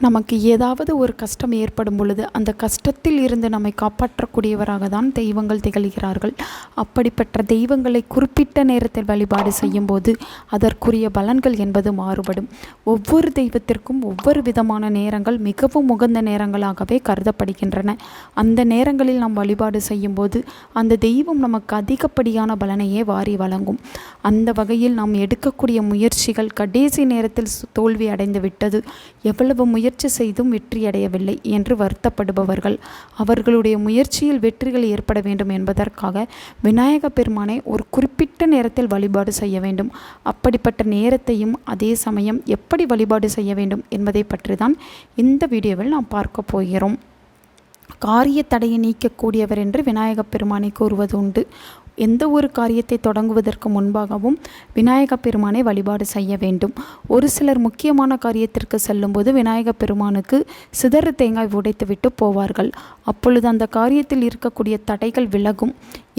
நமக்கு ஏதாவது ஒரு கஷ்டம் ஏற்படும் பொழுது அந்த கஷ்டத்தில் இருந்து நம்மை காப்பாற்றக்கூடியவராக தான் தெய்வங்கள் திகழ்கிறார்கள். அப்படிப்பட்ட தெய்வங்களை குறிப்பிட்ட நேரத்தில் வழிபாடு செய்யும்போது அதற்குரிய பலன்கள் என்பது மாறுபடும். ஒவ்வொரு தெய்வத்திற்கும் ஒவ்வொரு விதமான நேரங்கள் மிகவும் உகந்த நேரங்களாகவே கருதப்படுகின்றன. அந்த நேரங்களில் நாம் வழிபாடு செய்யும்போது அந்த தெய்வம் நமக்கு அதிகப்படியான பலனையே வாரி வழங்கும். அந்த வகையில் நாம் எடுக்கக்கூடிய முயற்சிகள் கடைசி நேரத்தில் தோல்வி அடைந்து விட்டது, எவ்வளவு முயற்சி செய்தும் வெற்றியடையவில்லை என்று வருத்தப்படுபவர்கள், அவர்களுடைய முயற்சியில் வெற்றிகள் ஏற்பட வேண்டும் என்பதற்காக விநாயக பெருமானை ஒரு குறிப்பிட்ட நேரத்தில் வழிபாடு செய்ய வேண்டும். அப்படிப்பட்ட நேரத்தையும் அதே சமயம் எப்படி வழிபாடு செய்ய வேண்டும் என்பதை பற்றி தான் இந்த வீடியோவில் நாம் பார்க்க போகிறோம். காரிய தடையை நீக்கக்கூடியவர் என்று விநாயக பெருமானை கூறுவது உண்டு. எந்த ஒரு காரியத்தை தொடங்குவதற்கு முன்பாகவும் விநாயக பெருமானை வழிபாடு செய்ய வேண்டும். ஒரு சிலர் முக்கியமான காரியத்திற்கு செல்லும்போது விநாயக பெருமானுக்கு சிதறு தேங்காய் உடைத்துவிட்டு போவார்கள். அப்பொழுது அந்த காரியத்தில் இருக்கக்கூடிய தடைகள் விலகும்.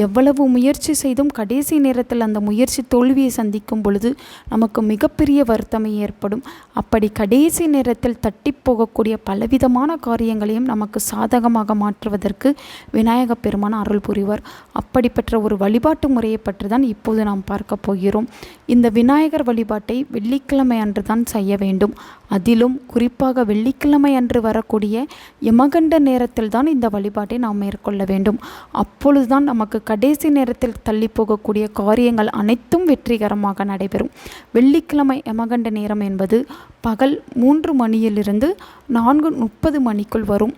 எவ்வளவு முயற்சி செய்தும் கடைசி நேரத்தில் அந்த முயற்சி தோல்வியை சந்திக்கும் பொழுது நமக்கு மிகப்பெரிய வருத்தமே ஏற்படும். அப்படி கடைசி நேரத்தில் தட்டி போகக்கூடிய பலவிதமான காரியங்களையும் நமக்கு சாதகமாக மாற்றுவதற்கு விநாயக பெருமான் அருள் புரிவார். அப்படிப்பட்ட ஒரு வழிபாட்டு முறையை பற்றி தான் இப்போது நாம் பார்க்க போகிறோம். இந்த விநாயகர் வழிபாட்டை வெள்ளிக்கிழமை அன்று தான் செய்ய வேண்டும். அதிலும் குறிப்பாக வெள்ளிக்கிழமை அன்று வரக்கூடிய யமகண்ட நேரத்தில் தான் இந்த வழிபாட்டை நாம் மேற்கொள்ள வேண்டும். அப்பொழுதுதான் நமக்கு கடைசி நேரத்தில் தள்ளி போகக்கூடிய காரியங்கள் அனைத்தும் வெற்றிகரமாக நடைபெறும். வெள்ளிக்கிழமை யமகண்ட நேரம் என்பது பகல் 3 மணியிலிருந்து 4:30 மணிக்குள் வரும்.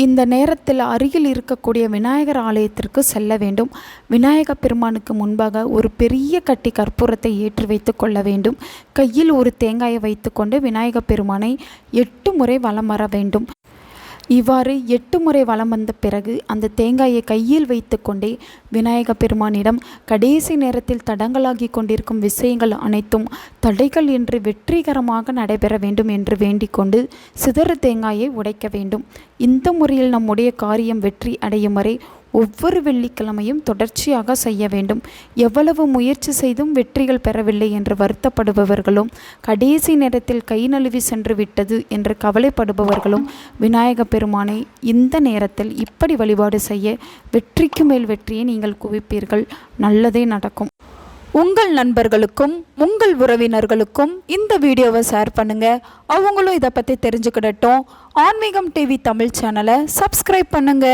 இந்த நேரத்தில் அருகில் இருக்கக்கூடிய விநாயகர் ஆலயத்திற்கு செல்ல வேண்டும். விநாயக பெருமானுக்கு முன்பாக ஒரு பெரிய கட்டி கற்பூரத்தை ஏற்றி வைத்து கொள்ள வேண்டும். கையில் ஒரு தேங்காயை வைத்துக்கொண்டு விநாயக பெருமானை 8 முறை வலம் வர வேண்டும். இவ்வாறு 8 முறை வலம் வந்த பிறகு அந்த தேங்காயை கையில் வைத்து கொண்டே விநாயக பெருமானிடம் கடைசி நேரத்தில் தடங்களாகி கொண்டிருக்கும் விஷயங்கள் அனைத்தும் தடைகள் என்று வெற்றிகரமாக நடைபெற வேண்டும் என்று வேண்டிக் கொண்டு சிதறு தேங்காயை உடைக்க வேண்டும். இந்த முறையில் நம்முடைய காரியம் வெற்றி அடையும் வரை ஒவ்வொரு வெள்ளிக்கிழமையும் தொடர்ச்சியாக செய்ய வேண்டும். எவ்வளவு முயற்சி செய்தும் வெற்றிகள் பெறவில்லை என்று வருத்தப்படுபவர்களும், கடைசி நேரத்தில் கை நழுவி சென்று விட்டது என்று கவலைப்படுபவர்களும் விநாயக பெருமானை இந்த நேரத்தில் இப்படி வழிபாடு செய்ய வெற்றிக்கு மேல் வெற்றியை நீங்கள் குவிப்பீர்கள். நல்லதே நடக்கும். உங்கள் நண்பர்களுக்கும் உங்கள் உறவினர்களுக்கும் இந்த வீடியோவை ஷேர் பண்ணுங்க. அவங்களும் இதை பற்றி தெரிஞ்சுக்கிடட்டும். ஆன்மீகம் டிவி தமிழ் சேனலை சப்ஸ்கிரைப் பண்ணுங்க.